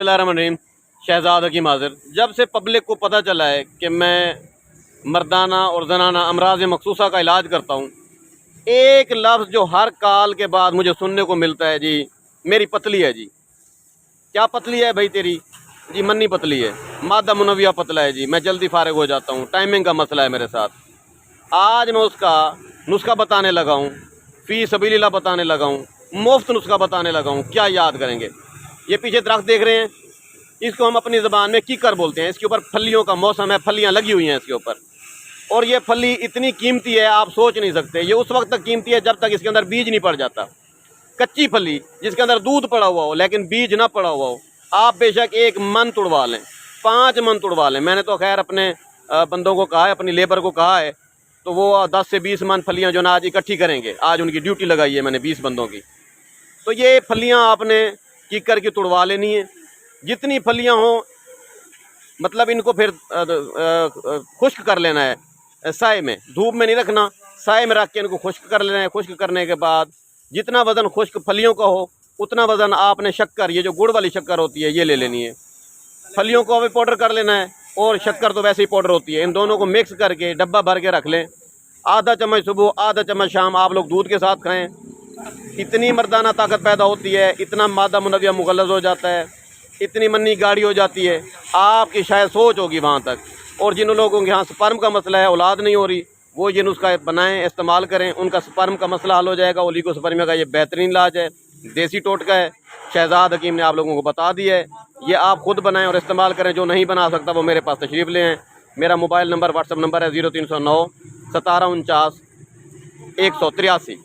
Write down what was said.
बिस्मिल्लाहिर्रहमानिर्रहीम। शहजाद हकीम हाज़िर। जब से पब्लिक को पता चला है कि मैं मर्दाना और जनाना अमराज मखसूसा का इलाज करता हूँ, एक लफ्ज़ जो हर कॉल के बाद मुझे सुनने को मिलता है, जी मेरी पतली है। जी क्या पतली है भाई तेरी? जी मन्नी पतली है, मादा मुनव्विया पतला है। जी मैं जल्दी फारिग हो जाता हूँ, टाइमिंग का मसला है मेरे साथ। आज मैं उसका नुस्खा बताने लगा हूँ, फ़ी सबीलिल्लाह बताने लगा हूँ, मुफ्त नुस्खा बताने लगा हूँ। क्या याद करेंगे? ये पीछे दरख्त देख रहे हैं, इसको हम अपनी ज़बान में कीकर बोलते हैं। इसके ऊपर फलियों का मौसम है, फलियाँ लगी हुई हैं इसके ऊपर, और ये फली इतनी कीमती है आप सोच नहीं सकते। ये उस वक्त तक कीमती है जब तक इसके अंदर बीज नहीं पड़ जाता। कच्ची फली जिसके अंदर दूध पड़ा हुआ हो लेकिन बीज ना पड़ा हुआ हो, आप बेशक 1 मन तुड़वा लें, 5 मन तुड़वा लें। मैंने तो खैर अपने बंदों को कहा है, अपनी लेबर को कहा है, तो वो 10 से 20 मन फलियाँ जो ना आज इकट्ठी करेंगे। आज उनकी ड्यूटी लगाई है मैंने 20 बंदों की। तो ये फलियाँ आपने कीकर की तुड़वा लेनी है, जितनी फलियाँ हों। मतलब इनको फिर खुश्क कर लेना है, साए में, धूप में नहीं रखना, साए में रख के इनको खुश्क कर लेना है। खुश्क करने के बाद जितना वज़न खुश्क फलियों का हो उतना वज़न आपने शक्कर, ये जो गुड़ वाली शक्कर होती है, ये ले लेनी है। फलियों को भी पाउडर कर लेना है और शक्कर तो वैसे ही पाउडर होती है। इन दोनों को मिक्स करके डब्बा भर के रख लें। आधा चम्मच सुबह, आधा चम्मच शाम आप लोग दूध के साथ खाएँ। इतनी मर्दाना ताकत पैदा होती है, इतना मादा मुनव्विया मुगल्लज़ हो जाता है, इतनी मन्नी गाढ़ी हो जाती है, आपकी शायद सोच होगी वहाँ तक। और जिन लोगों के यहाँ स्पर्म का मसला है, औलाद नहीं हो रही, वो ये नुस्खा बनाएं, इस्तेमाल करें, उनका स्पर्म का मसला हल हो जाएगा। ओलिगोस्पर्मिया का ये बेहतरीन इलाज है, देसी टोटका है। शहजाद हकीम ने आप लोगों को बता दिया है, ये आप ख़ुद बनाएं और इस्तेमाल करें। जो नहीं बना सकता वो मेरे पास तशरीफ़ ले आएँ। मेरा मोबाइल नंबर, व्हाट्सअप नंबर है 0309 1749 183।